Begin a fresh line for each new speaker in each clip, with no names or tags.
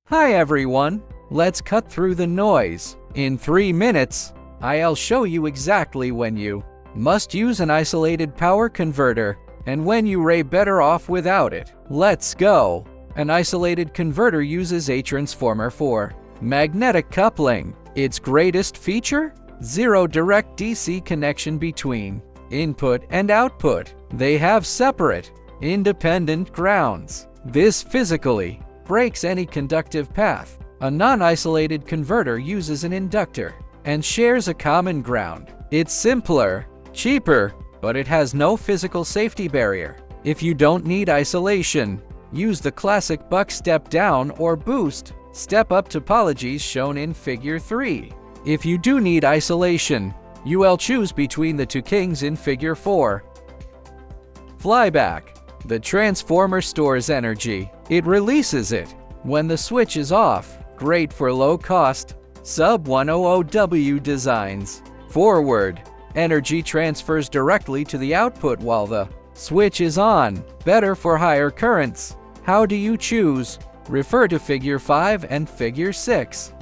Hi everyone, let's cut through the noise. In 3 minutes, I'll show you exactly when you must use an isolated power converter and when you're better off without it. Let's go. An isolated converter uses a transformer for magnetic coupling. Its greatest feature? Zero direct DC connection between input and output. They have separate, independent grounds. This physically breaks any conductive path. A non-isolated converter uses an inductor and shares a common ground. It's simpler, cheaper, but it has no physical safety barrier. If you don't need isolation, use the classic buck step down or boost step up topologies shown in Figure 3. If you do need isolation, you'll choose between the two kings in Figure 4. Flyback. The transformer stores energy. It releases it when the switch is off. Great for low-cost, sub-100W designs. Forward. Energy transfers directly to the output while the switch is on. Better for higher currents. How do you choose? Refer to Figure 5 and Figure 6.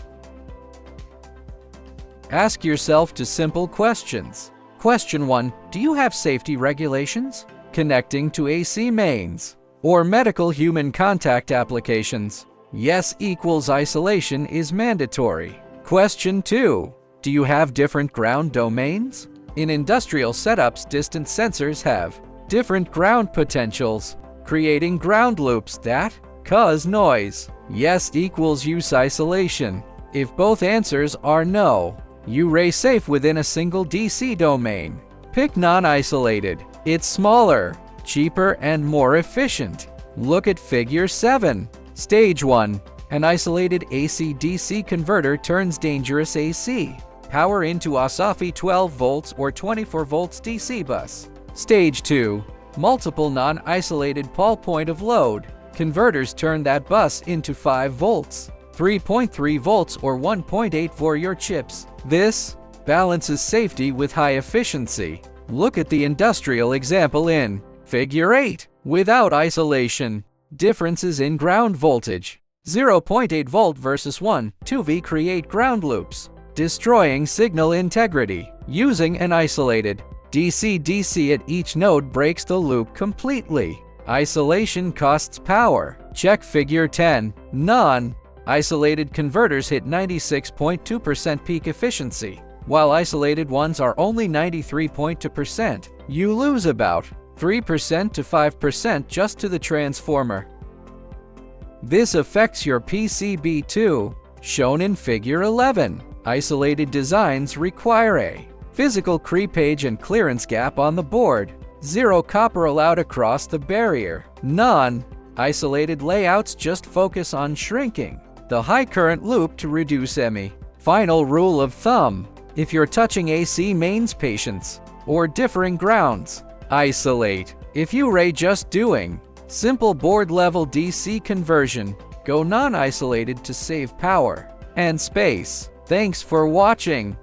Ask yourself two simple questions. Question 1. Do you have safety regulations? Connecting to AC mains or medical human contact applications? Yes equals isolation is mandatory. Question 2. Do you have different ground domains? In industrial setups, distant sensors have different ground potentials, creating ground loops that cause noise. Yes equals use isolation. If both answers are no, you're safe within a single DC domain. Pick non-isolated. It's smaller, cheaper, and more efficient. Look at Figure 7. Stage 1. An isolated AC-DC converter turns dangerous AC power into Asafi 12 volts or 24 volts DC bus. Stage 2. Multiple non-isolated pole point of load converters turn that bus into 5 volts, 3.3 volts or 1.8 for your chips. This balances safety with high efficiency. Look at the industrial example in Figure 8. Without isolation, differences in ground voltage, 0.8 volt versus 1.2V create ground loops, destroying signal integrity. Using an isolated DC-DC at each node breaks the loop completely. Isolation costs power. Check Figure 10. Non-isolated converters hit 96.2% peak efficiency, while isolated ones are only 93.2%. You lose about 3% to 5% just to the transformer. This affects your PCB too, shown in Figure 11. Isolated designs require a physical creepage and clearance gap on the board. Zero copper allowed across the barrier. Non-isolated layouts just focus on shrinking the high current loop to reduce EMI. Final rule of thumb. If you're touching AC mains patients or differing grounds, isolate. If you're just doing simple board level DC conversion, go non-isolated to save power and space. Thanks for watching.